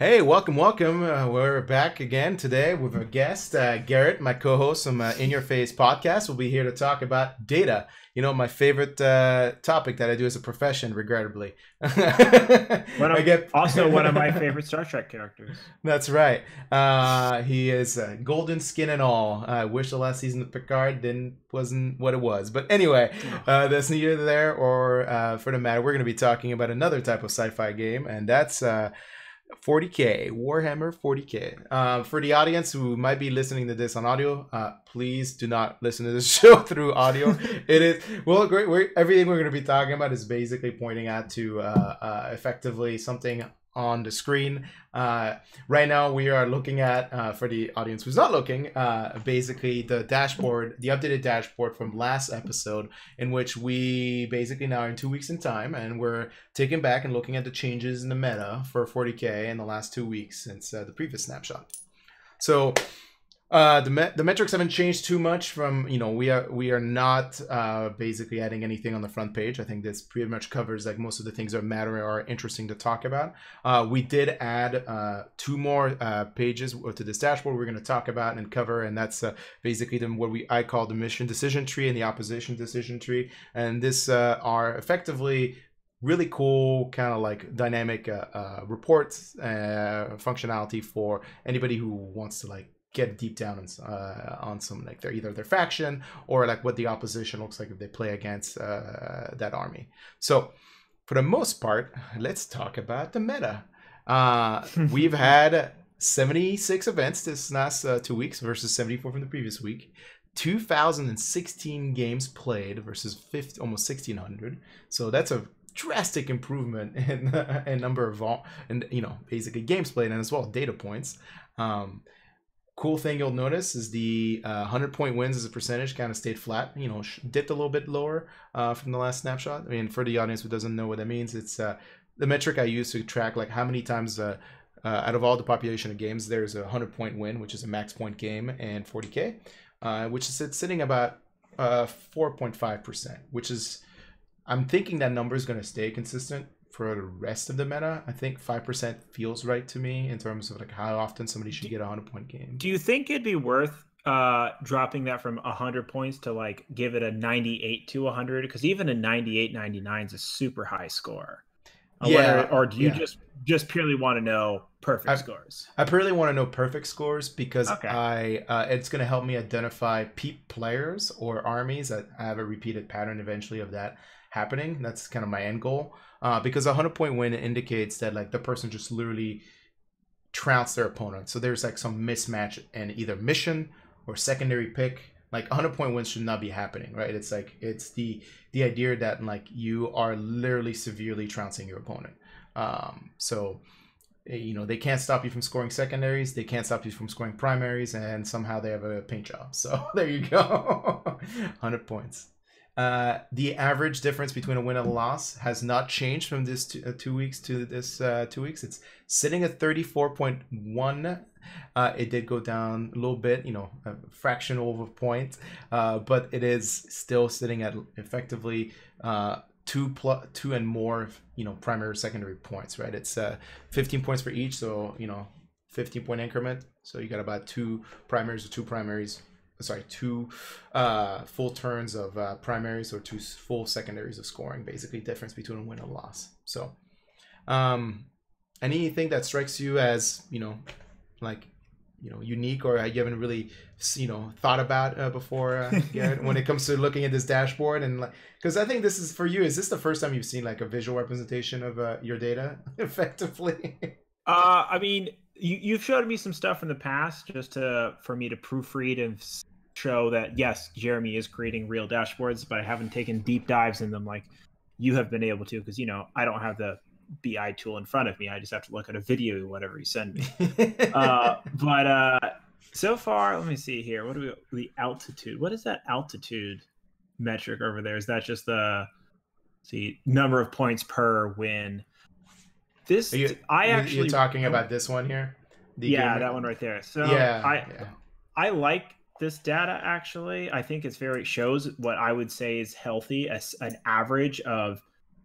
Hey, welcome, welcome. We're back again today with a guest, Garrett, my co-host from In Your Face podcast. We'll be here to talk about data. You know, my favorite topic that I do as a profession, regrettably. I get Also one of my favorite Star Trek characters. That's right. He is golden skin and all. I wish the last season of Picard wasn't what it was. But anyway, Oh. that's neither there or for the matter. We're going to be talking about another type of sci-fi game, and that's 40K, Warhammer 40K. For the audience who might be listening to this on audio, please do not listen to this show through audio. It is, well, everything we're going to be talking about is basically pointing out to effectively something on the screen. Right now we are looking at, for the audience who's not looking, basically the dashboard, the updated dashboard from last episode, in which we basically now are in 2 weeks in time, and we're taking back and looking at the changes in the meta for 40K in the last 2 weeks since the previous snapshot. So the metrics haven't changed too much from, you know, we are not basically adding anything on the front page. I think this pretty much covers like most of the things that matter or are interesting to talk about. We did add 2 more pages to this dashboard we're going to talk about and cover, and that's basically I call the mission decision tree and the opposition decision tree. And this are effectively really cool kind of like dynamic reports functionality for anybody who wants to like get deep down on some like either their faction or like what the opposition looks like if they play against that army. So for the most part, let's talk about the meta. We've had 76 events this last 2 weeks versus 74 from the previous week. 2016 games played versus almost 1600. So that's a drastic improvement in number of and basically games played and as well data points. Cool thing you'll notice is the 100-point wins as a percentage kind of stayed flat, dipped a little bit lower from the last snapshot. I mean, for the audience who doesn't know what that means, it's the metric I use to track like how many times out of all the population of games there's a 100-point win, which is a max point game, and 40K, which is sitting about 4.5%, which is, I'm thinking that number is going to stay consistent for the rest of the meta. I think 5% feels right to me in terms of like how often somebody should get a 100-point game. Do you think it'd be worth dropping that from 100 points to like give it a 98 to 100? Because even a 98, 99 is a super high score. Or do you just purely want to know perfect scores? I purely want to know perfect scores because Okay. it's going to help me identify peep players or armies that have a repeated pattern eventually of that happening. That's kind of my end goal. Because a 100-point win indicates that like the person just literally trounced their opponent. So there's like some mismatch in either mission or secondary pick. Like 100-point wins should not be happening, right? It's like it's the idea that like you are literally severely trouncing your opponent. So they can't stop you from scoring secondaries, they can't stop you from scoring primaries, and somehow they have a paint job. So there you go. 100 points. The average difference between a win and a loss has not changed from this 2 weeks to this 2 weeks. It's sitting at 34.1. It did go down a little bit, a fraction of a point, but it is still sitting at effectively 2 and more, primary secondary points, right? It's 15 points for each, so 15-point increment. So you got about 2 primaries or 2 primaries. Sorry, 2 full turns of primaries or 2 full secondaries of scoring, basically difference between a win and a loss. So anything that strikes you as unique or you haven't really thought about before, Garrett, when it comes to looking at this dashboard? And because I think this is for you, is this the first time you've seen like a visual representation of your data effectively? I mean, you've showed me some stuff in the past just for me to proofread and show that yes, Jeremy is creating real dashboards, but I haven't taken deep dives in them like you have been able to, because I don't have the BI tool in front of me. I just have to look at a video or whatever you send me. But so far, let me see here. The altitude? What is that altitude metric over there? Is that just the number of points per win? You're talking about this one here? That one right there. So I like this data, actually. I think shows what I would say is healthy, as an average of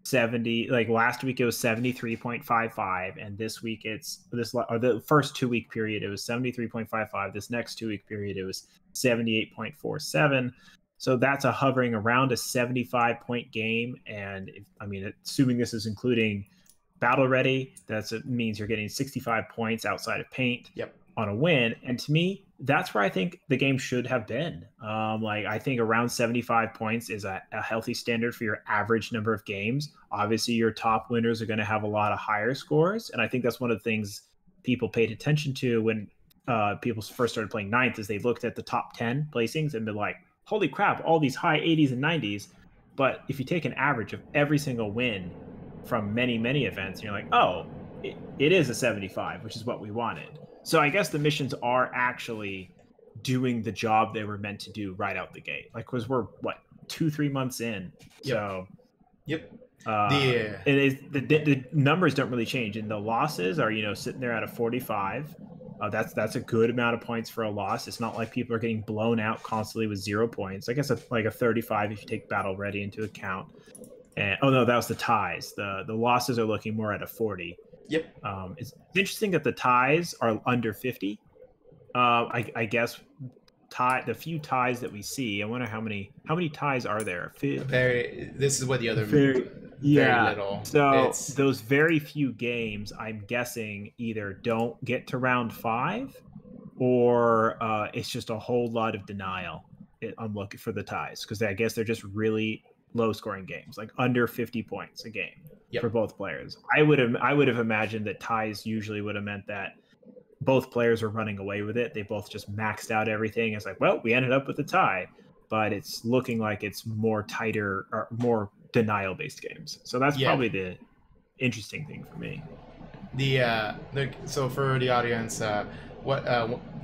70, like last week it was 73.55, and this week or the first 2 week period it was 73.55. This next 2 week period it was 78.47. So that's a hovering around a 75 point game. And assuming this is including battle ready, it means you're getting 65 points outside of paint. Yep. On a win. And to me, that's where I think the game should have been. I think around 75 points is a healthy standard for your average number of games. Obviously, your top winners are going to have a lot of higher scores. And I think that's one of the things people paid attention to when people first started playing Ninth, is they looked at the top 10 placings and been like, holy crap, all these high 80s and 90s. But if you take an average of every single win from many, many events, you're like, oh, it is a 75, which is what we wanted. So I guess the missions are actually doing the job they were meant to do right out the gate. Like, because we're 2-3 months in. Yep. So yep. The numbers don't really change, and the losses are sitting there at a 45. That's a good amount of points for a loss. It's not like people are getting blown out constantly with 0 points. I guess like a 35 if you take battle ready into account. And oh no, that was the ties. The losses are looking more at a 40. Yep. It's interesting that the ties are under 50. I guess the few ties that we see. I wonder how many ties are there. This is what the other very little. So those very few games, I'm guessing, either don't get to round 5, or it's just a whole lot of denial. I'm looking for the ties because I guess they're just really low scoring games, like under 50 points a game. Yep. For both players. I would have imagined that ties usually would have meant that both players are running away with it. They both just maxed out everything. It's like, well, we ended up with a tie, but it's looking like it's more tighter or more denial based games. So that's probably the interesting thing for me. So for the audience, what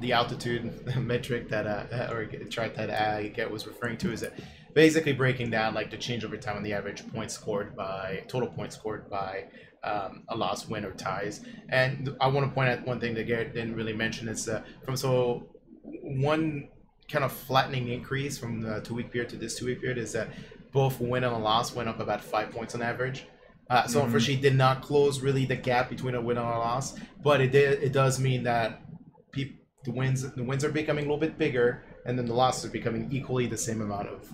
the altitude metric that or chart that Garrett was referring to is that basically breaking down like the change over time on the average points scored by total points scored by a loss, win, or ties. And I want to point out one thing that Garrett didn't really mention is one kind of flattening increase from the 2 week period to this 2 week period is that both win and a loss went up about 5 points on average. So unfortunately, did not close really the gap between a win and a loss, but it does mean that the wins are becoming a little bit bigger, and then the losses are becoming equally the same amount of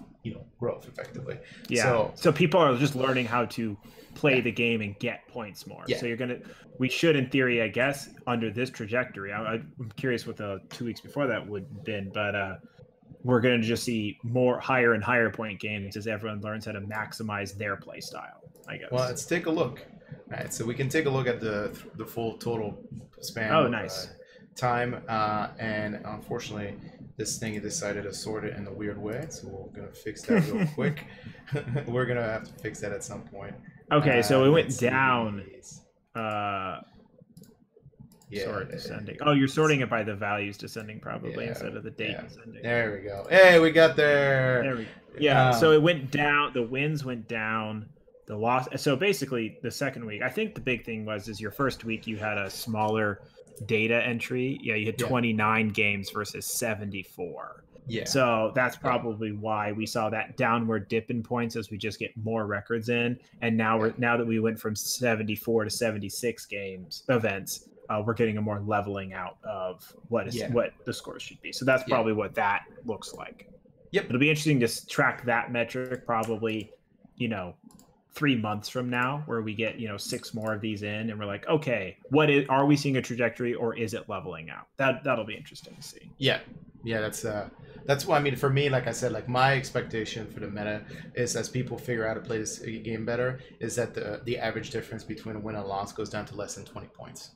growth effectively. Yeah. So people are just learning how to play the game and get points more. Yeah. So we should, in theory, I guess, under this trajectory. I'm curious what the 2 weeks before that would have been, but we're going to just see more higher and higher point games as everyone learns how to maximize their play style, I guess. Well, let's take a look. All right, so we can take a look at the full total span. Oh, nice. Time, and unfortunately, this thing decided to sort it in a weird way, so we're gonna fix that real quick. We're gonna have to fix that at some point. Okay, so it went down. Yeah, sort descending. Oh, you're sorting it by the values descending probably instead of the date descending. There we go. Hey, we got there. There we go. Yeah, so it went down. The wins went down. The loss. So basically, the second week, I think the big thing is your first week you had a smaller data entry. Yeah, you had 29 games versus 74. Yeah. So that's probably why we saw that downward dip in points as we just get more records in. And now now that we went from 74 to 76 events, we're getting a more leveling out of what the scores should be. So that's probably what that looks like. Yep. It'll be interesting to track that metric probably, 3 months from now, where we get 6 more of these in, and we're like, okay, are we seeing a trajectory, or is it leveling out? That'll be interesting to see. Yeah, that's why, I mean, for me, like I said, like my expectation for the meta is, as people figure out how to play this game better, is that the average difference between a win and a loss goes down to less than 20 points.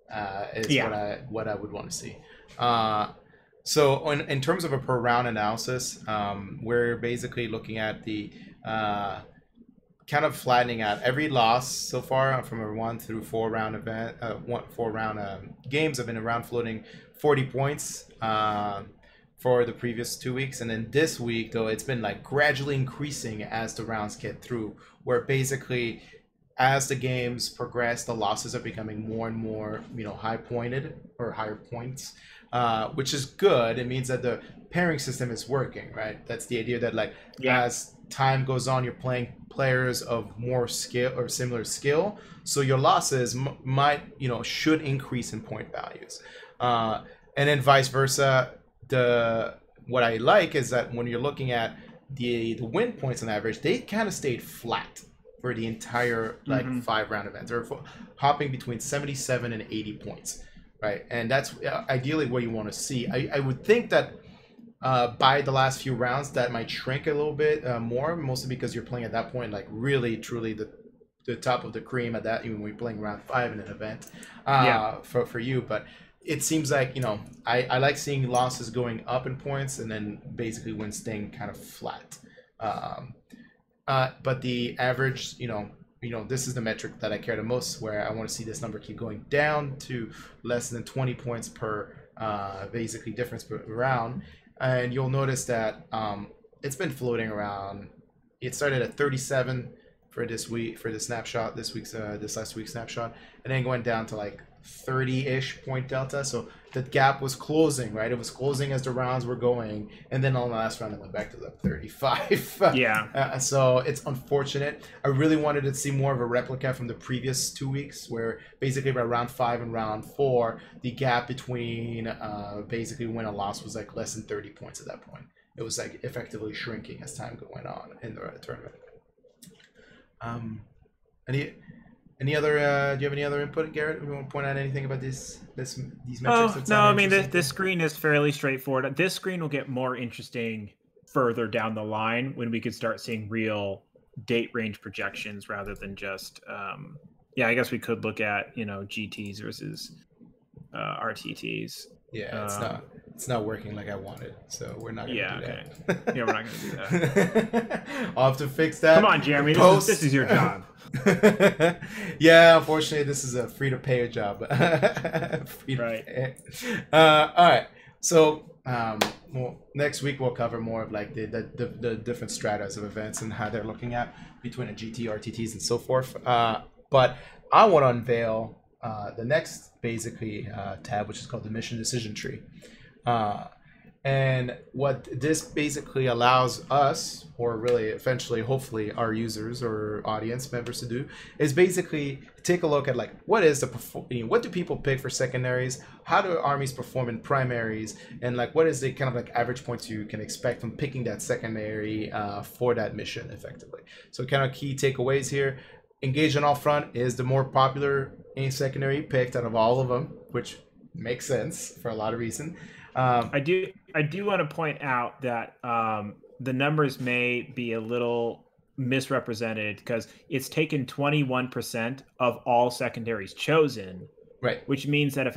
What I would want to see. So in terms of a per round analysis, we're basically looking at the kind of flattening out every loss so far from a 1 through 4 round event. 4 round games have been around floating 40 points for the previous 2 weeks, and then this week though it's been like gradually increasing as the rounds get through, where basically as the games progress, the losses are becoming more and more high pointed or higher points. which is good. It means that the pairing system is working, right? That's the idea that like as time goes on, you're playing players of more skill or similar skill, so your losses might, you know, should increase in point values, and then vice versa. What I like is that when you're looking at the win points on average, they kind of stayed flat for the entire like 5-round event. They're hopping between 77 and 80 points, right? And that's ideally what you want to see. I would think that by the last few rounds that might shrink a little bit more, mostly because you're playing at that point like really truly the top of the cream at that, even when you're playing round 5 in an event for you. But it seems like, you know, I like seeing losses going up in points and then basically wins staying kind of flat. But the average, you know, this is the metric that I care the most, where I want to see this number keep going down to less than 20 points per basically difference per round. And you'll notice that it's been floating around. It started at 37 for this week, for the snapshot, this last week's snapshot, and then went down to like 30-ish point delta. So the gap was closing, right? It was closing as the rounds were going, and then on the last round it went back to the 35. So it's unfortunate. I really wanted to see more of a replica from the previous 2 weeks, where basically by round 5 and round 4 the gap between basically win and loss was like less than 30 points at that point. It was like effectively shrinking as time went on in the tournament. Any other? Do you have any other input, Garrett? We want to point out anything about these metrics? Oh no, I mean this screen is fairly straightforward. This screen will get more interesting further down the line when we could start seeing real date range projections rather than just I guess we could look at, you know, GTs versus RTTs. Yeah, it's not working like I wanted, so we're not gonna do that. Yeah, we're not gonna do that. I'll have to fix that. Come on, Jeremy, this is your job. Yeah, unfortunately this is a free to pay job. Pay. All right, so well, next week we'll cover more of like the different stratas of events and how they're looking at between a GT, RTTs, and so forth. But I want to unveil the next basically tab, which is called the mission decision tree. And what this basically allows us, or really eventually hopefully our users or audience members to do, is basically take a look at like what do people pick for secondaries, how do armies perform in primaries, and like what is the kind of like average points you can expect from picking that secondary for that mission effectively. So kind of key takeaways here: engage on all front is the more popular secondary picked out of all of them, which makes sense for a lot of reasons. I do want to point out that the numbers may be a little misrepresented because it's taken 21% of all secondaries chosen, right? Which means that if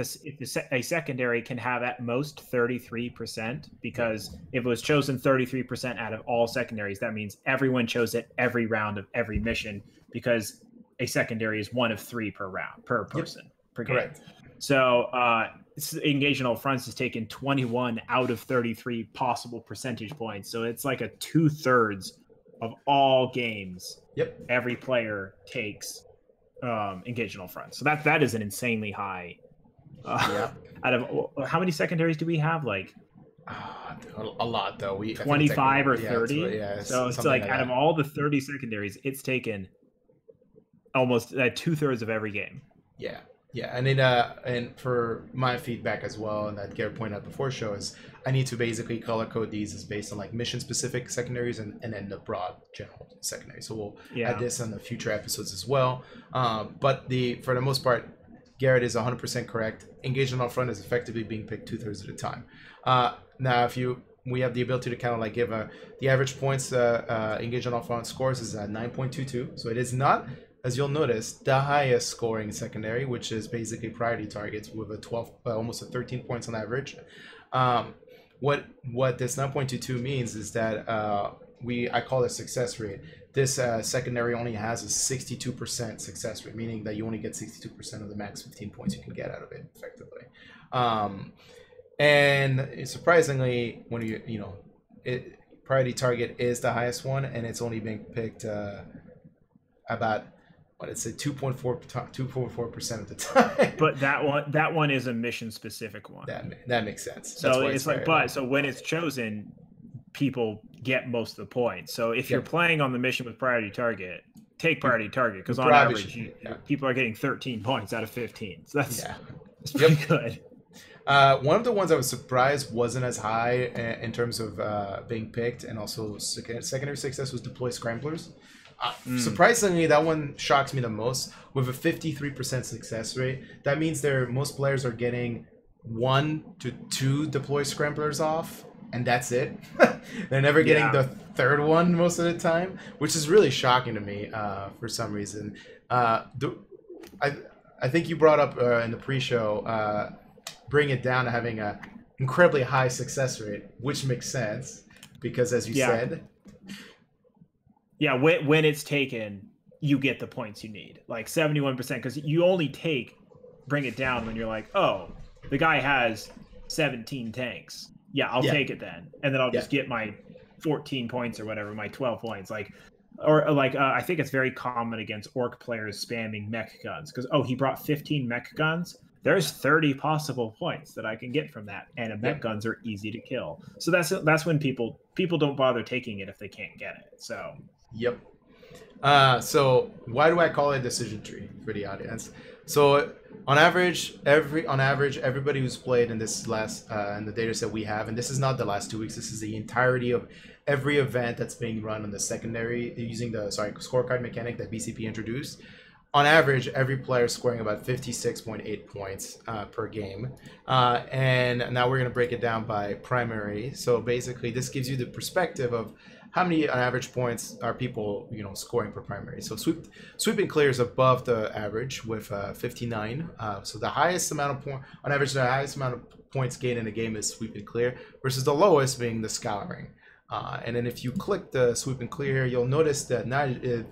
a secondary can have at most 33%, because if it was chosen 33% out of all secondaries, that means everyone chose it every round of every mission, because a secondary is one of 3 per round per person per game. Correct. So engage in all fronts has taken 21 out of 33 possible percentage points. So it's like a 2/3 of all games. Yep. Every player takes engage in all fronts. So that is an insanely high. Out of how many secondaries do we have? Like a lot though. 25 or 30. Yeah, so it's like out of all the 30 secondaries, it's taken almost 2/3 of every game. Yeah, and for my feedback as well, and that Garrett pointed out before show, is I need to basically color code these as based on like mission specific secondaries and then the broad general secondaries. So we'll add this on the future episodes as well. But for the most part, Garrett is 100% correct. Engage on all front is effectively being picked 2/3 of the time. Now, we have the ability to kind of like give the average points engage on all front scores is 9.22. So it is not, as you'll notice, the highest scoring secondary, which is basically priority targets with a 12, almost a 13 points on average. What this 9.22 means is that I call it success rate. This secondary only has a 62% success rate, meaning that you only get 62% of the max 15 points you can get out of it effectively. And surprisingly, when priority target is the highest one, and it's only being picked about it's a 2.4% of the time. But that one is a mission specific one. That makes sense. So it's like, so when it's chosen, people get most of the points. So if you're playing on the mission with priority target, take priority target, because on average, people are getting 13 points out of 15. So that's pretty good. One of the ones I was surprised wasn't as high in terms of being picked, and also secondary success, was deploy scramblers. Surprisingly, that one shocks me the most. With a 53% success rate, that means most players are getting 1 to 2 deploy scramblers off, and that's it. They're never getting the third one most of the time, which is really shocking to me for some reason. I think you brought up in the pre-show bring it down to having a incredibly high success rate, which makes sense because, as you said, when it's taken, you get the points you need, like 71%, because you only bring it down when you're like, oh, the guy has 17 tanks. I'll take it then, and then I'll just get my 14 points or whatever, my 12 points, I think it's very common against orc players spamming mech guns, because he brought 15 mech guns. There's 30 possible points that I can get from that, and mech guns are easy to kill. So that's when people don't bother taking it if they can't get it. So so why do I call it a decision tree for the audience? So on average, everybody who's played in this last in the data set we have, and this is not the last 2 weeks, this is the entirety of every event that's being run on the secondary using the scorecard mechanic that BCP introduced. On average, every player is scoring about 56.8 points per game. And now we're going to break it down by primary. So basically, this gives you the perspective of how many on average points are people scoring per primary. So sweep and clear is above the average with 59. So the highest amount of points, on average, the highest amount of points gained in a game is sweep and clear, versus the lowest being the scouring. And then if you click the sweep and clear here, you'll notice that now it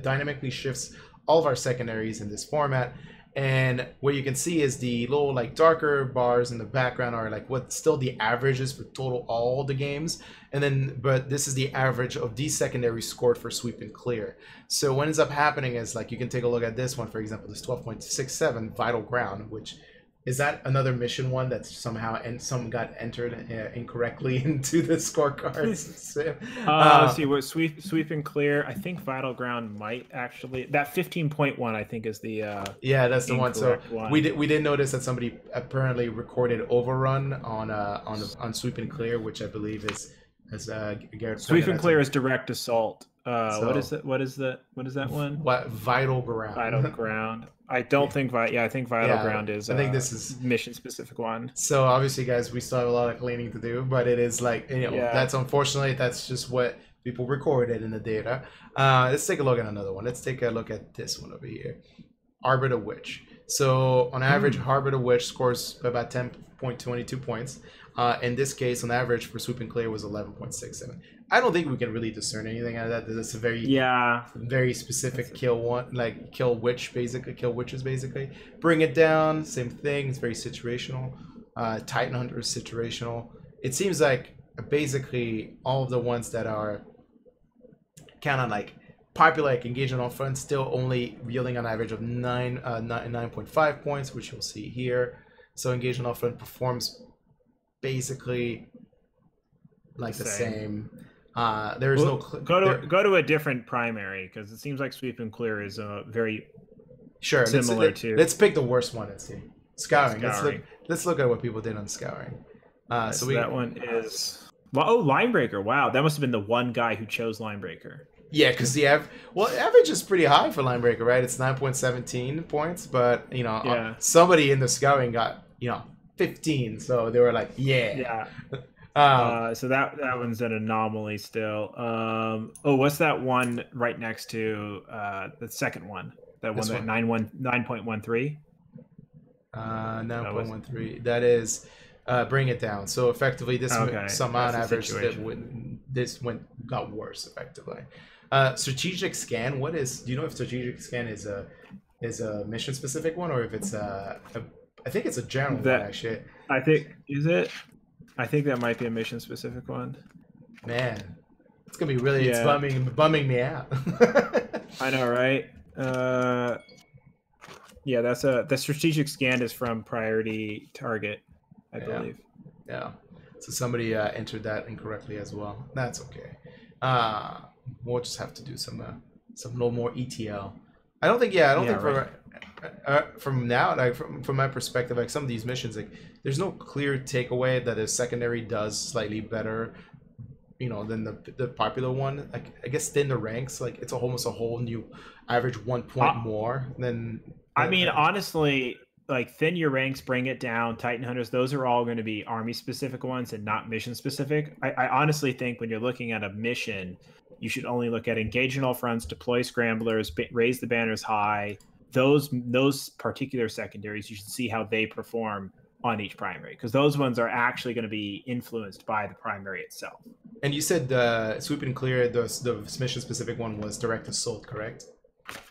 dynamically shifts all of our secondaries in this format, and what you can see is the little darker bars in the background are what still the average is for total all the games, and then but this is the average of these secondaries scored for sweep and clear. So what ends up happening is you can take a look at this one, for example, this 12.67 vital ground, which is that another mission one that somehow some got entered incorrectly into the scorecards? Let's see what sweep and clear. I think vital ground might actually, that 15.1 I think is the that's the one. So we did notice that somebody apparently recorded overrun on sweep and clear, which I believe is, as Garrett. Sweep and clear is direct assault. What is that? What is that one? What vital ground? Vital ground. I don't think I think vital ground is. I think this is mission specific one. So obviously, guys, we still have a lot of cleaning to do, but it is that's unfortunately that's just what people recorded in the data. Let's take a look at another one. Let's take a look at this one over here, Arbiter Witch. So on average, Arbiter Witch scores about 10.22 points. In this case, on average for sweep and clear was 11.67. I don't think we can really discern anything out of that. That's a very specific kill witches basically. Bring it down, same thing. It's very situational. Titan Hunter is situational. It seems like basically all of the ones that are kind of popular, engagement on front, still only yielding an average of 9.5 points, which you'll see here. So engagement on front performs basically the same. There's go to a different primary, because it seems like sweep and clear is very similar to. Let's pick the worst one and see. Scouring. Let's look at what people did on scouring. So that one is Linebreaker. Wow, that must have been the one guy who chose Linebreaker. Yeah, because the average is pretty high for Linebreaker, right? It's 9.17 points, but somebody in the scouring got 15, so they were like, so that one's an anomaly still. What's that one right next to the second one? That one, that 9.13. 9.13. That is bring it down. So effectively, this somehow on average got worse effectively. Strategic scan. What is? Do you know if strategic scan is a mission specific one, or if it's I think it's a general one, actually. I think that might be a mission specific one. Man, it's gonna be really it's bumming me out. I know, right? Yeah, the strategic scan is from priority target, I believe. Yeah. So somebody entered that incorrectly as well. That's okay. We'll just have to do some little more ETL. I don't think. Yeah, I don't think right. from now, like from my perspective, like some of these missions, like there's no clear takeaway that a secondary does slightly better, than the popular one. Like I guess thin the ranks, like it's almost a whole new average 1 point more than. I mean, honestly, like thin your ranks, bring it down, Titan Hunters, those are all going to be army specific ones and not mission specific. I honestly think when you're looking at a mission, you should only look at engage in all fronts, deploy scramblers, raise the banners high. Those particular secondaries, you should see how they perform on each primary, because those ones are actually going to be influenced by the primary itself. And you said the sweep and clear, the mission specific one was direct assault, correct?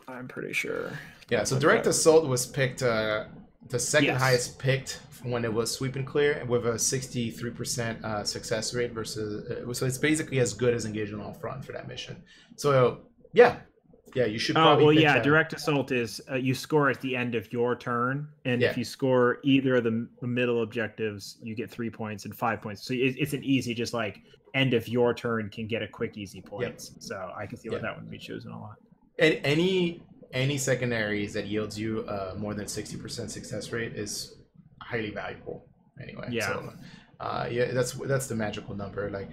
I'm pretty sure. Yeah, so direct assault was picked, the second highest picked when it was sweep and clear, with a 63% success rate versus. So it's basically as good as engage on all front for that mission. So yeah, you should probably. Direct assault is you score at the end of your turn, and if you score either of the middle objectives, you get 3 points and 5 points. So it's an easy, just like end of your turn can get a quick easy points. Yep. So I can see why that would be chosen a lot. And any secondaries that yields you more than 60% success rate is highly valuable. Anyway, that's the magical number. Like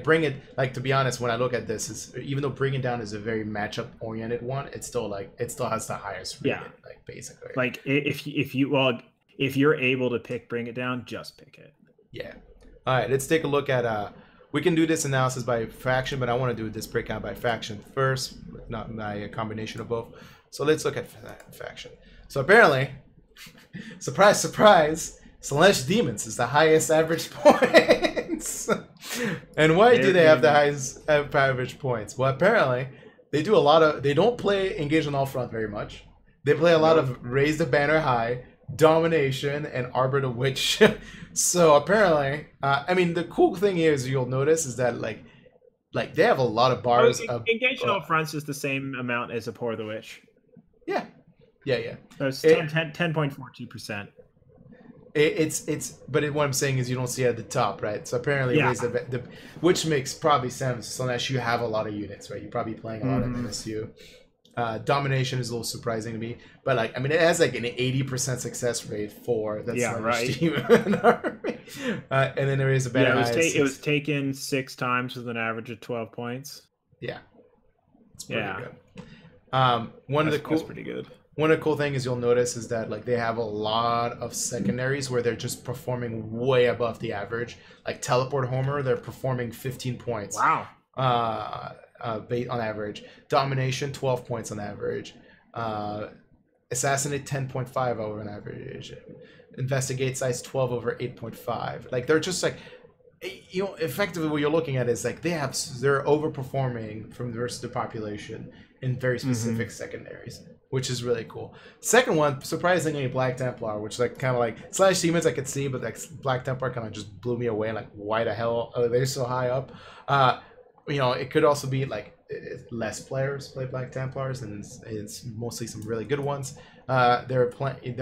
bring it. Like, to be honest, when I look at this, even though bring it down is a very matchup oriented one, it still has the highest rate. Yeah, like basically. Like if you're able to pick bring it down, just pick it. Yeah. All right, let's take a look at. We can do this analysis by faction, but I want to do this breakdown by faction first, not by a combination of both. So let's look at faction. So apparently, surprise, surprise, Slanesh Demons is the highest average points. And why do they have the highest average points? Well, apparently, they don't play Engage on All Front very much. They play a lot of Raise the Banner High, Domination, and Arbor the Witch. So apparently, I mean, the cool thing is, you'll notice, is that like they have a lot of bars. Engage on all fronts is the same amount as Abhor the Witch. Yeah. So it's 10.42%. But what I'm saying is you don't see it at the top, right? So apparently, which makes probably sense unless you have a lot of units, right? You're probably playing a lot of MSU. Domination is a little surprising to me, but like, I mean, it has like an 80% success rate for that Demon army. And then there is a better. It was taken 6 times with an average of 12 points. Yeah, it's pretty good. That's pretty good. One of the cool things you'll notice is that like they have a lot of secondaries where they're just performing way above the average. Like Teleport Homer, they're performing 15 points. Wow. On average. Domination, 12 points on average. Assassinate, 10.5 over an average. Investigate size, 12 over 8.5. Like they're just like, effectively what you're looking at is like they're overperforming from the rest of the population in very specific secondaries, which is really cool. Second one, surprisingly, Black Templar, which like kind of like Slash Demons I could see, but like Black Templar kind of just blew me away. Like, why the hell are they so high up? It could also be like less players play Black Templars, and it's mostly some really good ones. Their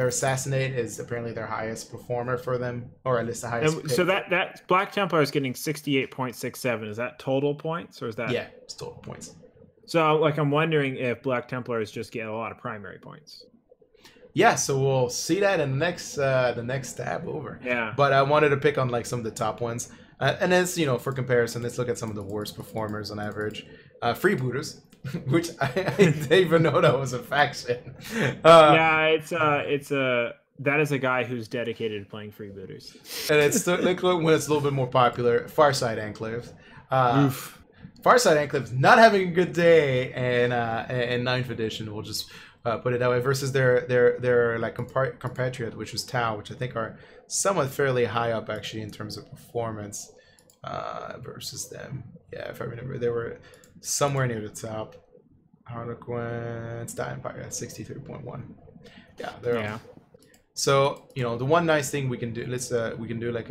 Assassinate is apparently their highest performer for them, or at least the highest. So that Black Templar is getting 68.67. Is that total points, or is that? Yeah, it's total points. So like, I'm wondering if Black Templars just get a lot of primary points. Yeah, so we'll see that in the next tab over. Yeah. But I wanted to pick on like some of the top ones. And as for comparison, let's look at some of the worst performers on average. Freebooters, which I didn't even know that was a faction. That is a guy who's dedicated to playing freebooters. And it's when it's a little bit more popular. Farside Enclave. Farside Enclave not having a good day in 9th edition. We'll just put it that way. Versus their like compatriot, which was Tau, which I think are somewhat fairly high up actually in terms of performance versus them. Yeah, if I remember, they were somewhere near the top. Harlequins, Die Empire, 63.1. Yeah, they're. So the one nice thing we can do, we can do like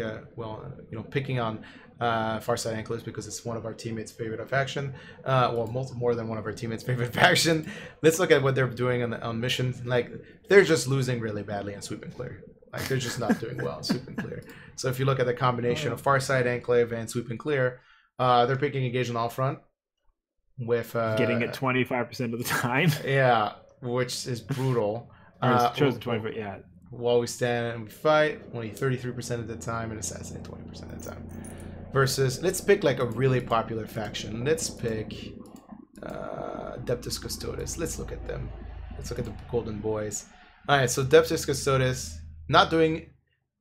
picking on Farside Enclaves because it's one of our teammates' favorite faction. Well, more than one of our teammates' favorite faction. Let's look at what they're doing on missions. Like, they're just losing really badly in Sweep and Clear. Like, they're just not doing well in Sweep and Clear. So if you look at the combination of Farside Enclave and Sweep and Clear, they're picking Engage on all front with getting it 25% of the time. Yeah, which is brutal. Chosen 25, yeah. While we stand and we fight, only 33% of the time, and assassinate 20% of the time. Versus, let's pick like a really popular faction. Let's pick Adeptus Custodes. Let's look at them. Let's look at the Golden Boys. All right, so Adeptus Custodes not doing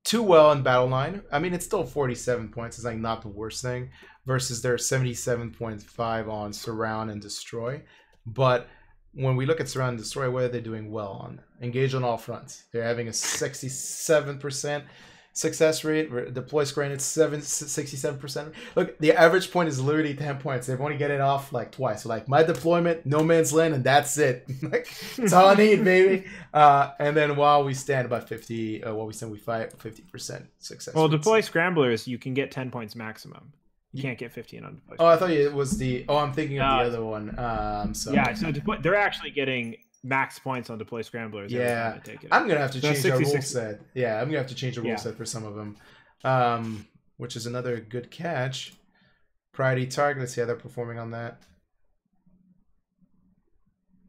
too well in battle line. I mean, it's still 47 points. It's like not the worst thing. Versus their 77.5 on Surround and Destroy. But when we look at Surround and Destroy, what are they doing well on? Engage on all fronts. They're having a 67% success rate. Deploy scoring at 67%. Look, the average point is literally 10 points. They've only get it off like twice. So like my deployment, no man's land, and that's it. Like, that's all I need, baby. And then while we stand about 50, while we stand we fight 50% success. Well, deploy scramblers, you can get 10 points maximum. You can't get 15 on deploy. Oh, I thought it was the. Oh, I'm thinking of the other one. So yeah, so they're actually getting max points on deploy scramblers. Yeah, I'm gonna have to change the rule set. Yeah, I'm gonna have to change the rule set for some of them, which is another good catch. Priority target. Let's see how they're performing on that.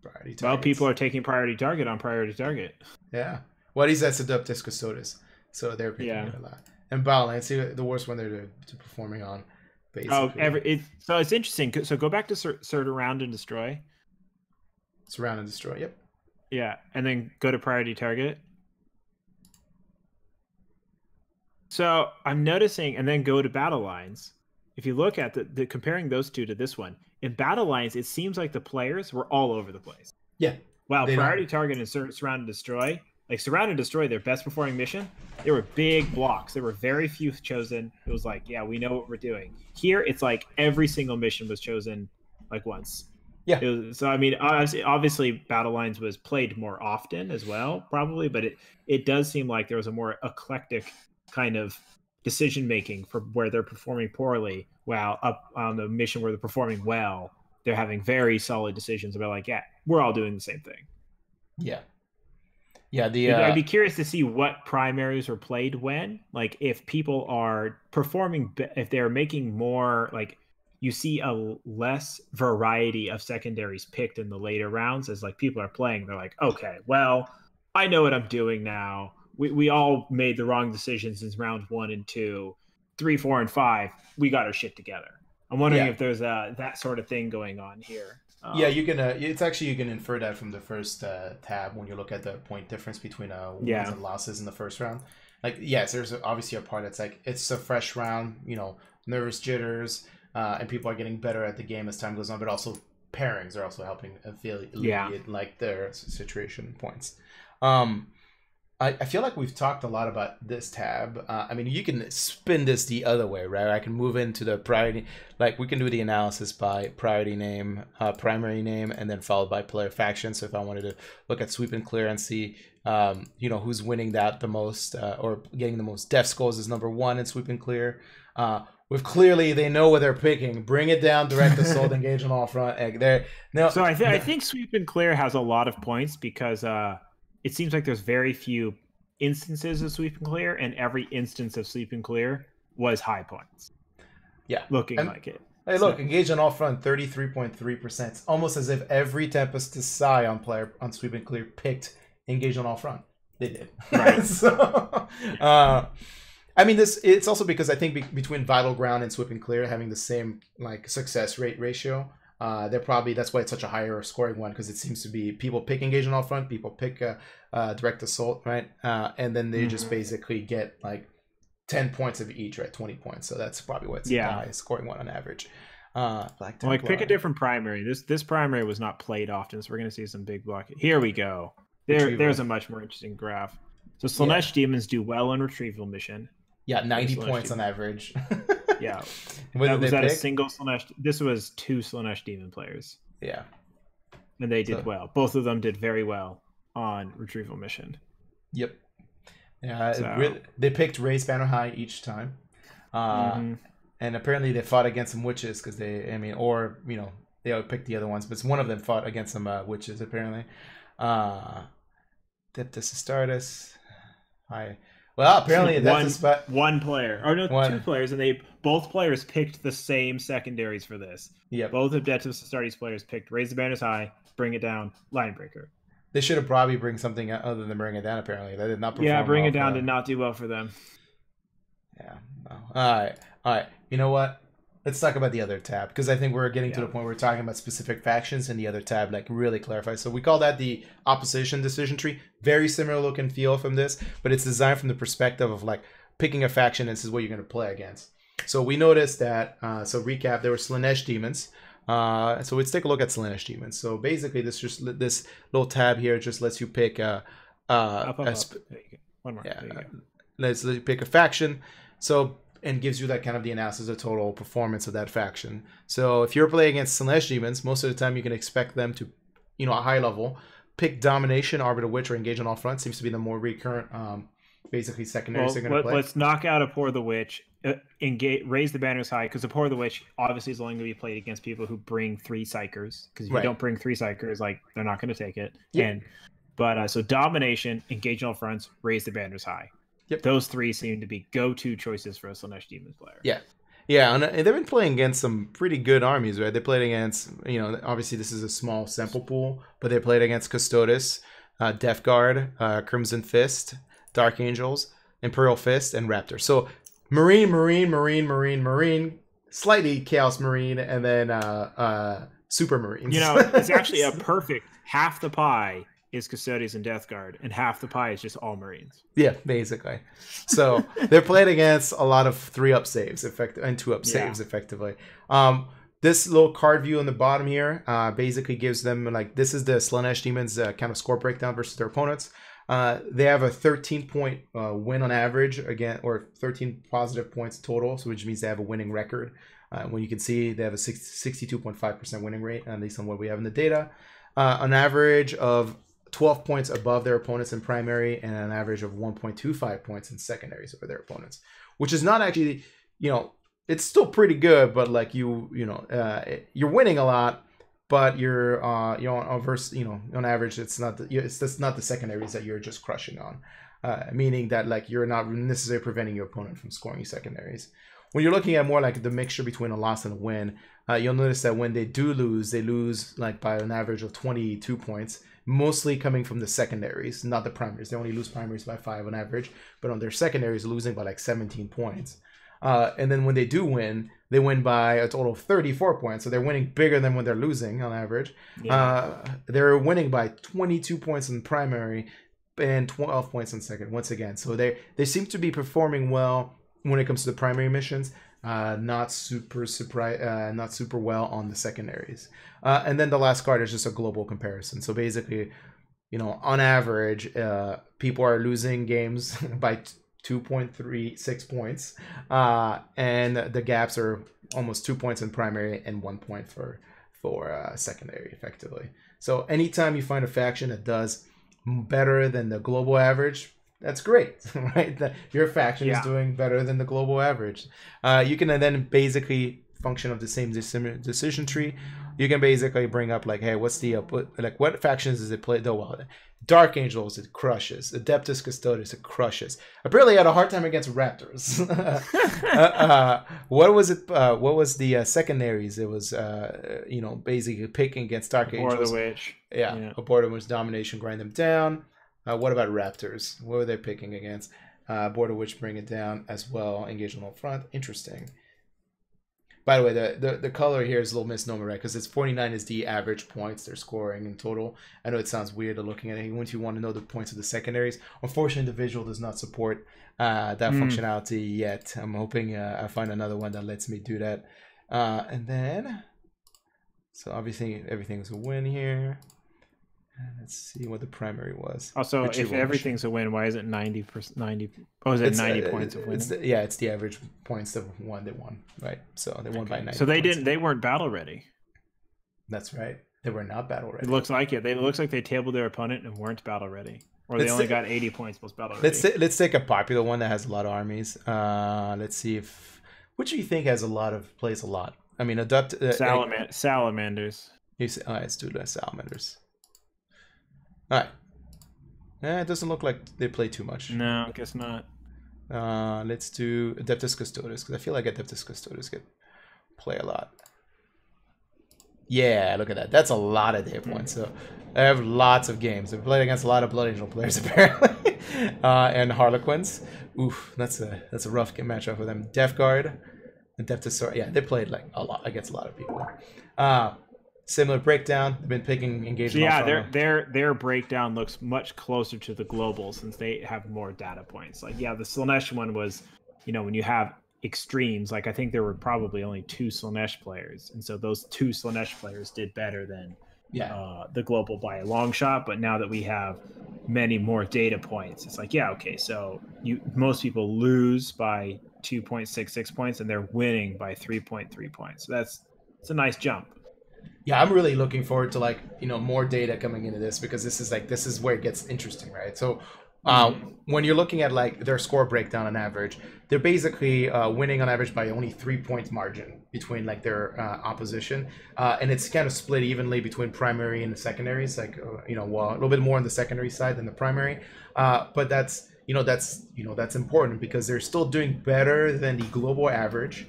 Priority target. Well, people are taking priority target on priority target. Yeah. What is that? Adeptus Custodes. So they're picking it a lot. And Battleline, see the worst one they're performing on. Basically. So it's interesting. So go back to Surround and Destroy. Surround and Destroy, yep. Yeah, and then go to Priority Target. So I'm noticing, and then go to Battle Lines. If you look at the comparing those two to this one, in Battle Lines, it seems like the players were all over the place. Yeah. Wow, Priority Target and Surround and Destroy. Like Surround and Destroy, their best performing mission, there were big blocks. There were very few chosen. It was like, yeah, we know what we're doing. Here, it's like every single mission was chosen like once. Yeah. So I mean, obviously, Battle Lines was played more often as well, probably, but it does seem like there was a more eclectic kind of decision making for where they're performing poorly, while up on the mission where they're performing well, they're having very solid decisions about like, yeah, we're all doing the same thing. Yeah. Yeah, I'd be curious to see what primaries were played when. Like, if people are performing, if they're making more, like, you see a less variety of secondaries picked in the later rounds as, like, people are playing. They're like, okay, well, I know what I'm doing now. We all made the wrong decisions in round 1 and 2. 3, 4, and 5, we got our shit together. I'm wondering if there's that sort of thing going on here. Yeah, you can. It's actually, you can infer that from the first tab when you look at the point difference between wins and losses in the first round. Like, yes, there's obviously a part that's like it's a fresh round, you know, nervous jitters, and people are getting better at the game as time goes on. But also pairings are also helping alleviate like their situation points. I feel like we've talked a lot about this tab. I mean, you can spin this the other way, right? I can move into the priority. Like, we can do the analysis by priority name, primary name, and then followed by player faction. So if I wanted to look at Sweep and Clear and see, you know, who's winning that the most or getting the most death scores is number 1 in Sweep and Clear. With clearly they know what they're picking. Bring it down, direct assault, engage on all front. So I think Sweep and Clear has a lot of points because it seems like there's very few instances of Sweep and Clear, and every instance of Sweep and Clear was high points. Yeah. Like it. Hey, look, engage on all front, 33.3%. It's almost as if every Tempest to Psy on Sweep and Clear picked engage on all front. They did. Right. So, I mean, it's also because I think between Vital Ground and Sweep and Clear having the same like success rate ratio, that's why it's such a higher scoring one, because it seems to be people pick engage on all front, people pick direct assault, right? And then they just basically get like 10 points of each, right? 20 points. So that's probably what's the highest scoring one on average. Like pick a different primary. This primary was not played often, so we're gonna see some big block. Here we go. There's a much more interesting graph. So Slaanesh demons do well on retrieval mission. Yeah, 90 points on average. Yeah. Was that a single Slaanesh? This was 2 Slaanesh demon players. Yeah. And they did well. Both of them did very well on retrieval mission. Yep. Yeah, they picked Raise Banner High each time. and apparently they fought against some witches because or they all picked the other ones, but one of them fought against some witches apparently. Deptus Astartes. Well, apparently one player, or no, two players, and both players picked the same secondaries for this. Yeah, both of Deptus Astartes players picked Raise the Banners High, Bring It Down, Line Breaker. They should have probably bring something other than Bring It Down. Apparently, they did not perform. Yeah, Bring It Down did not do well for them. Yeah. No. All right. You know what? Let's talk about the other tab, because I think we're getting to the point where we're talking about specific factions, and the other tab like really clarifies. So we call that the opposition decision tree. Very similar look and feel from this, but it's designed from the perspective of like picking a faction, and this is what you're going to play against. So we noticed that, so recap, there were Slaanesh demons. So let's take a look at Slaanesh demons. So basically this little tab here just lets you pick Up. There you go. One more. Yeah, there you go. Let's pick a faction. So, and gives you that kind of the analysis of total performance of that faction. So if you're playing against Slaanesh demons, most of the time you can expect them to, a high level, pick Domination, Arbiter Witch, or Engage on all fronts. Seems to be the more recurrent, basically secondaries they're going to play. Let's knock out Abhor the Witch, engage, Raise the Banners High, because Abhor the Witch obviously is only going to be played against people who bring 3 Psychers, because if you don't bring 3 Psychers, like, they're not going to take it. Yeah. So Domination, Engage on all fronts, Raise the Banners High. Yep. Those 3 seem to be go-to choices for a Slaanesh Demons player. Yeah, and they've been playing against some pretty good armies, right? They played against, obviously this is a small sample pool, but they played against Custodes, Death Guard, Crimson Fist, Dark Angels, Imperial Fist, and Raptor. So Marine, slightly Chaos Marine, and then Super Marines. It's actually a perfect half the pie is Custodes and Death Guard, and half the pie is just all Marines. Yeah, basically. So they're played against a lot of 3-up saves and 2-up saves effectively. This little card view on the bottom here basically gives them, like, this is the Slaanesh Demons kind of score breakdown versus their opponents. They have a 13-point win on average, again, or 13 positive points total, so which means they have a winning record. When you can see they have a 62.5% winning rate, at least on what we have in the data. An average of 12 points above their opponents in primary, and an average of 1.25 points in secondaries over their opponents, which is not actually, it's still pretty good, but like you're winning a lot, but you're on average it's not the secondaries that you're just crushing on, meaning that like you're not necessarily preventing your opponent from scoring secondaries. When you're looking at more like the mixture between a loss and a win, you'll notice that when they do lose, they lose like by an average of 22 points, mostly coming from the secondaries, not the primaries. They only lose primaries by 5 on average, but on their secondaries, losing by like 17 points. And then when they do win, they win by a total of 34 points. So they're winning bigger than when they're losing on average. Yeah. They're winning by 22 points in primary and 12 points in second, once again. So they seem to be performing well when it comes to the primary missions. Not super well on the secondaries. And then the last card is just a global comparison. So basically, on average, people are losing games by 2.36 points, and the gaps are almost 2 points in primary and 1 point for secondary, effectively. So anytime you find a faction that does better than the global average, that's great, right? Your faction is doing better than the global average. You can then basically function of the same decision tree. You can basically bring up like, hey, what's the what factions does it play? Well, Dark Angels, it crushes. Adeptus Custodes, it crushes. Apparently, had a hard time against Raptors. What was it? What was the secondaries? It was basically picking against Dark Angels. Abhor the Witch. Yeah. Abhor the Witch, Domination, grind them down. What about Raptors? What were they picking against? Abhor the Witch, bring it down as well. Engage on all front. Interesting. By the way, the color here is a little misnomer, right? Because it's 49 is the average points they're scoring in total. I know it sounds weird looking at it. Once you want to know the points of the secondaries, unfortunately, the visual does not support that functionality yet. I'm hoping I find another one that lets me do that. And then, so obviously everything's a win here. Let's see what the primary was. Also, if everything's a win, why is it 90%? 90? Oh, is it 90 points of winning? It's the average points of one they won, right? So they won by 90. So they weren't battle ready. That's right. They were not battle ready. It looks like it. It looks like they tabled their opponent and weren't battle ready, or they only got 80 points plus battle ready. Let's take a popular one that has a lot of armies. Let's see Which do you think has plays a lot? I mean, Salamanders. All right, let's do the salamanders. All right. It doesn't look like they play too much. No, I guess not. Let's do Adeptus Custodes, because I feel like Adeptus Custodes get play a lot. Yeah, look at that. That's a lot of data points. So I have lots of games. I've played against a lot of Blood Angel players apparently, and Harlequins. Oof, that's a rough matchup for them. Death Guard, Adeptus Sword. Yeah, they played like a lot against a lot of people. Similar breakdown. They've been picking engagement. Yeah, their breakdown looks much closer to the global since they have more data points. Like, yeah, the Slaanesh one was, when you have extremes, like I think there were probably only 2 Slaanesh players, and so those 2 Slaanesh players did better than the global by a long shot. But now that we have many more data points, it's like, yeah, okay, so most people lose by 2.66 points and they're winning by 3.3 points. So it's a nice jump. Yeah, I'm really looking forward to more data coming into this, because this is where it gets interesting, right? So when you're looking at like their score breakdown on average, they're basically winning on average by only 3 points margin between like their opposition, and it's kind of split evenly between primary and the secondaries, like a little bit more on the secondary side than the primary, but that's important because they're still doing better than the global average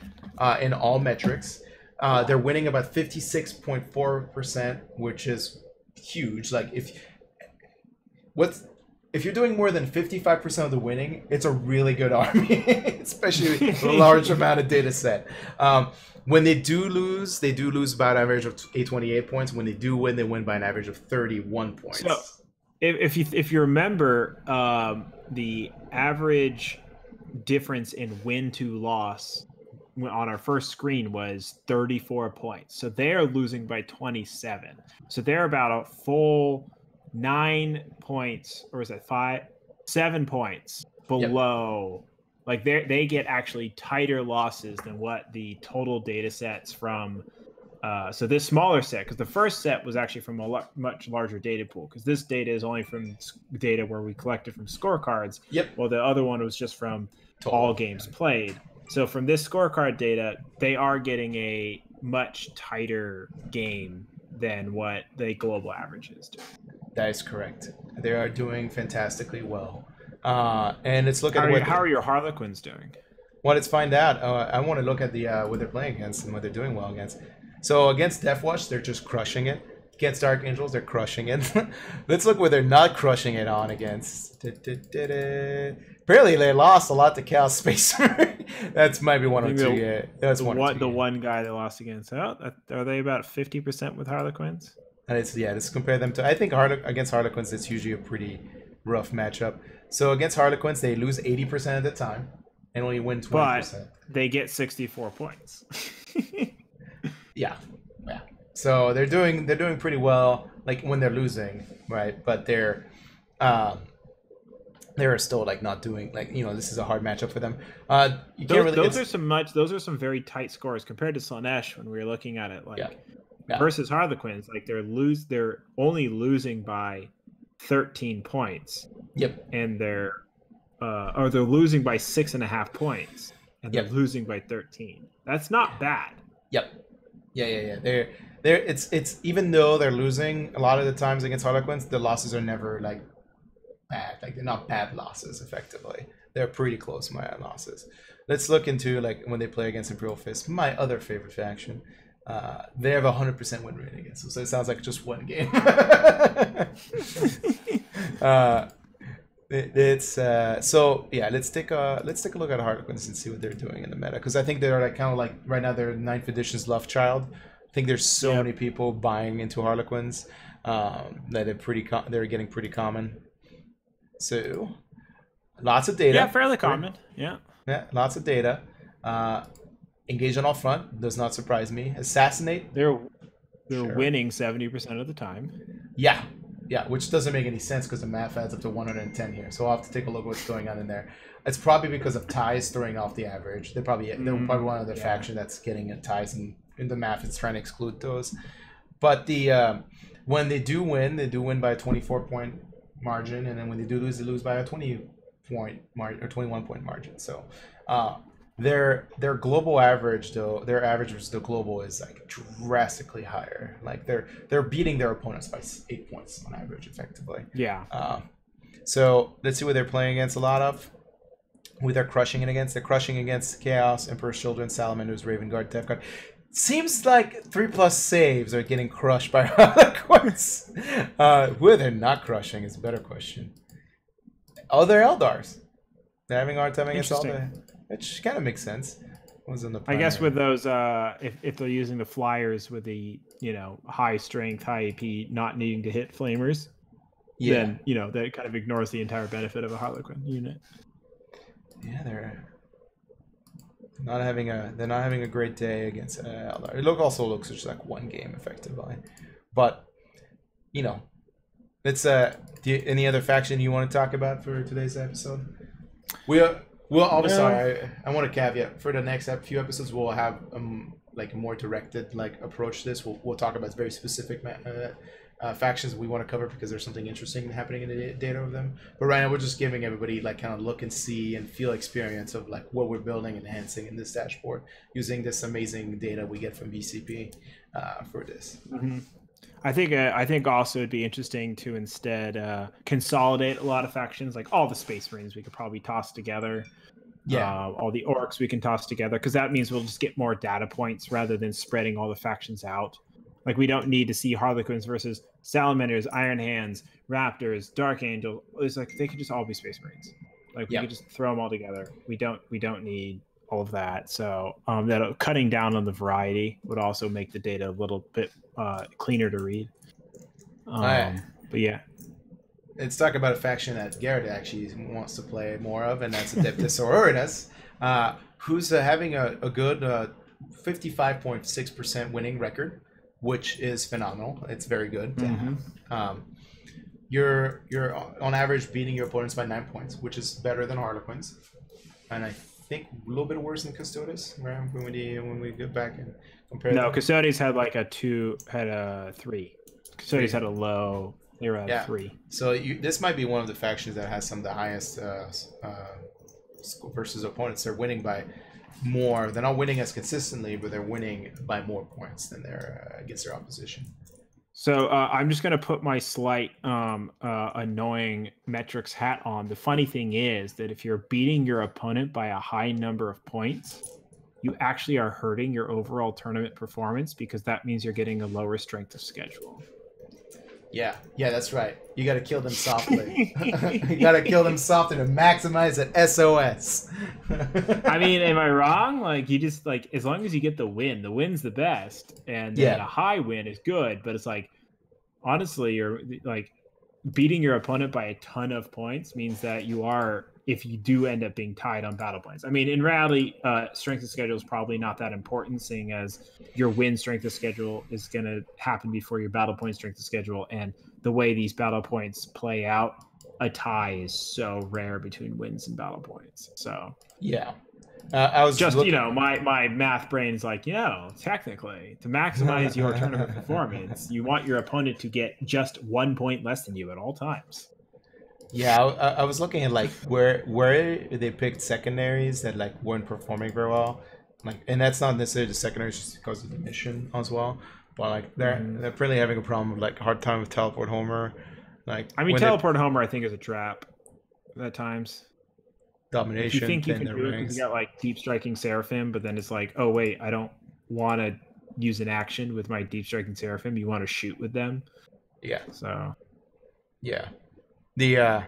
in all metrics. They're winning about 56.4%, which is huge. Like if you're doing more than 55% of the winning, it's a really good army, especially with a large amount of data set. When they do lose about an average of 828 points. When they do win, they win by an average of 31 points. So if you remember, the average difference in win to loss on our first screen was 34 points. So they're losing by 27. So they're about a full 9 points, or is it 7 points below. Yep. Like they get actually tighter losses than what the total data sets from. So this smaller set, because the first set was actually from a much larger data pool, because this data is only from data where we collected from scorecards. Yep. Well, the other one was just from all games played. So from this scorecard data, they are getting a much tighter game than what the global average is doing. That is correct. They are doing fantastically well. And let's look at how are your Harlequins doing? Well, let's find out. I want to look at the what they're playing against and what they're doing well against. So against Deathwatch, they're just crushing it. Against Dark Angels, they're crushing it. Let's look where they're not crushing it on against. Apparently, they lost a lot to Chaos Spacer. That's might be one or two. Yeah, that's one. The one guy they lost against. Oh, are they about 50% with Harlequins? And let's compare them to. I think against Harlequins, it's usually a pretty rough matchup. So against Harlequins, they lose 80% of the time and only win 20%. But they get 64 points. Yeah. So they're doing pretty well, like when they're losing, right? But they're still like not doing this is a hard matchup for them. Those are some very tight scores compared to Slaanesh when we were looking at it versus Harlequins. Like they're only losing by 13 points. Yep. And they're losing by 6.5 points, and they're losing by 13. That's not bad. Yep. Yeah. It's even though they're losing a lot of the times against Harlequins, the losses are never like bad. Like they're not bad losses. Effectively, they're pretty close losses. Let's look into like when they play against Imperial Fist, my other favorite faction. They have 100% win rate against them, so it sounds like just one game. Let's take a look at Harlequins and see what they're doing in the meta, because I think they're like kind of like right now they're 9th edition's love child. I think there's so many people buying into Harlequins that they're getting pretty common. So lots of data. Yeah, fairly common. Yeah, lots of data. Engage on all front does not surprise me. Assassinate. They're winning 70% of the time. Yeah, which doesn't make any sense because the math adds up to 110 here. So I'll have to take a look at what's going on in there. It's probably because of ties throwing off the average. They're probably one other faction that's getting ties, and in the math it's trying to exclude those. But when they do win by a 24-point margin, and then when they do lose, they lose by a 20-point or 21-point margin. So Their global average though, their average versus the global is like drastically higher. Like they're beating their opponents by 8 points on average, effectively. Yeah. So let's see what they're playing against a lot of. Who they're crushing it against. They're crushing against Chaos, Emperor's Children, Salamanders, Raven Guard, Death Guard. Seems like 3+ saves are getting crushed by Harlequins. Who they're not crushing is a better question. Oh, they're Eldars. They're having a hard time against Eldar, which kind of makes sense. Was in the I guess with those, if they're using the flyers with the high strength, high AP, not needing to hit flamers, then that kind of ignores the entire benefit of a Harlequin unit. Yeah, they're not having a great day against Eldar. It also looks just like one game effectively, but it's any other faction you want to talk about for today's episode? We'll obviously. I want to caveat for the next few episodes. We'll have like a more directed approach to this. We'll talk about very specific factions we want to cover because there's something interesting happening in the data of them. But right now we're just giving everybody kind of look and see and feel experience of what we're building and enhancing in this dashboard using this amazing data we get from BCP for this. Mm-hmm. I think also it'd be interesting to instead consolidate a lot of factions, like all the Space Marines we could probably toss together. Yeah, all the Orcs we can toss together, because that means we'll just get more data points rather than spreading all the factions out. Like, we don't need to see Harlequins versus Salamanders, Iron Hands, Raptors, Dark Angel. It's like they could just all be Space Marines. Like, we could just throw them all together. We don't need all of that. So that cutting down on the variety would also make the data a little bit cleaner to read. But yeah. Let's talk about a faction that Garrett actually wants to play more of, and that's Adeptus Sororitas, who's having a good 55.6% winning record, which is phenomenal. It's very good to have. You're on average beating your opponents by 9 points, which is better than Harlequins, and I think a little bit worse than Custodes. When we get back and compare. No, Custodes had a 3. Custodes had a low. They were at 3. So this might be one of the factions that has some of the highest versus opponents. They're winning by more. They're not winning as consistently, but they're winning by more points than they're against their opposition. So I'm just going to put my slight annoying metrics hat on. The funny thing is that if you're beating your opponent by a high number of points, you actually are hurting your overall tournament performance, because that means you're getting a lower strength of schedule. Yeah, that's right. You got to kill them softly. You got to kill them softly to maximize that SOS. I mean, am I wrong? Like, you just as long as you get the win's the best, and then a high win is good. But it's honestly, you're beating your opponent by a ton of points means that you are, if you do end up being tied on battle points. I mean, in reality, strength of schedule is probably not that important, seeing as your win strength of schedule is going to happen before your battle point strength of schedule. And the way these battle points play out, a tie is so rare between wins and battle points. So yeah, I was just my math brain's technically, to maximize your tournament performance, you want your opponent to get just 1 point less than you at all times. Yeah, I was looking at where they picked secondaries that weren't performing very well, and that's not necessarily the secondaries just because of the mission as well. But they're really having a problem with hard time with Teleport Homer. Teleport Homer I think is a trap at times. Domination. You think you can do it because you got Deep Striking Seraphim, but then it's oh wait, I don't want to use an action with my Deep Striking Seraphim. You want to shoot with them. Yeah. So. Yeah. I'm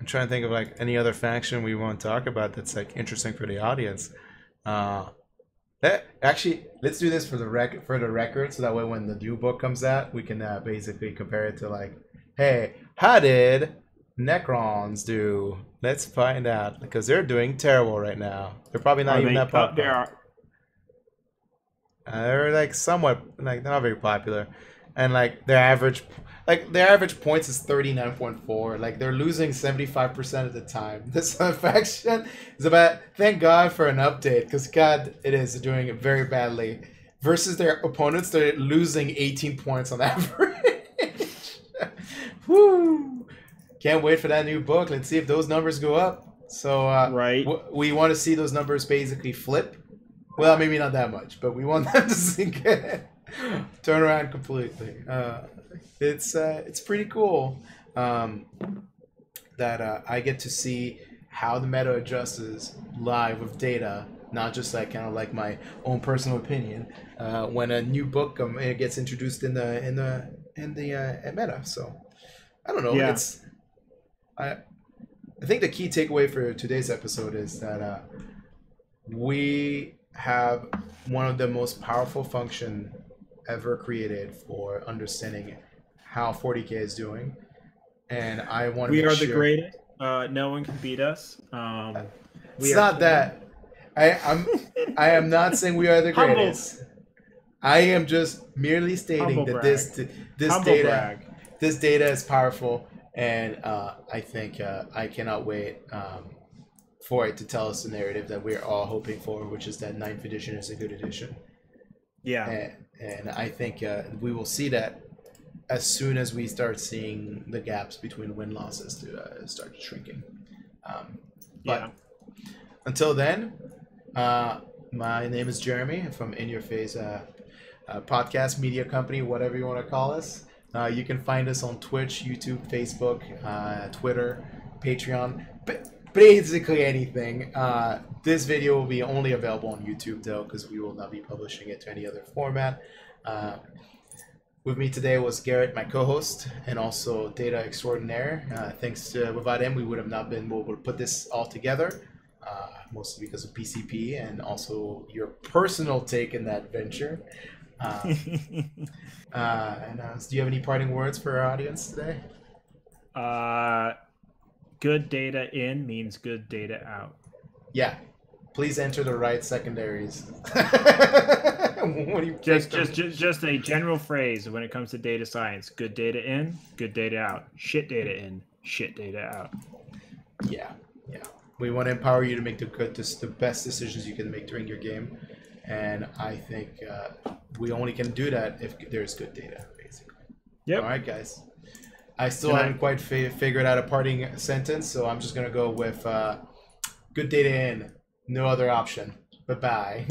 trying to think of any other faction we want to talk about that's interesting for the audience. Actually, let's do this for the record, so that way when the new book comes out, we can basically compare it to hey, how did Necrons do? Let's find out, because they're doing terrible right now. They're probably not even that popular. They're somewhat they're not very popular, and their average points is 39.4. They're losing 75% of the time. This faction is about, thank God for an update, because God, it is doing it very badly. Versus their opponents, they're losing 18 points on average. Woo! Can't wait for that new book. Let's see if those numbers go up. So Right. we want to see those numbers basically flip. Well, maybe not that much, but we want them to sink in, turn around completely. It's pretty cool that I get to see how the meta adjusts live with data, not just like kind of like my own personal opinion when a new book it gets introduced in the meta. So I don't know. Yeah. It's I think the key takeaway for today's episode is that we have one of the most powerful function ever created for understanding how 40K is doing, and I want to We make are sure the greatest. No one can beat us. it's not that I am not saying we are the Humble. greatest. I am just merely stating Humble that brag. this Humble data brag. this data is powerful, and I think I cannot wait for it to tell us the narrative that we're all hoping for, which is that 9th edition is a good edition. Yeah. And I think we will see that as soon as we start seeing the gaps between win losses to start shrinking. But until then, my name is Jeremy from In Your Face podcast media company, whatever you want to call us. You can find us on Twitch, YouTube, Facebook, Twitter, Patreon, basically anything. This video will be only available on YouTube though, because we will not be publishing it to any other format. With me today was Garrett, my co-host, and also Data Extraordinaire. Thanks to, without him, we would have not been able to put this all together, mostly because of PCP and also your personal take in that venture. Do you have any parting words for our audience today? Good data in means good data out. Yeah. Please enter the right secondaries. What do you just a general phrase when it comes to data science. Good data in, good data out. Shit data in, shit data out. Yeah. We want to empower you to make the best decisions you can make during your game. And I think we only can do that if there's good data, basically. Yep. All right, guys. I still haven't quite figured out a parting sentence, so I'm just going to go with good data in, no other option. Bye-bye.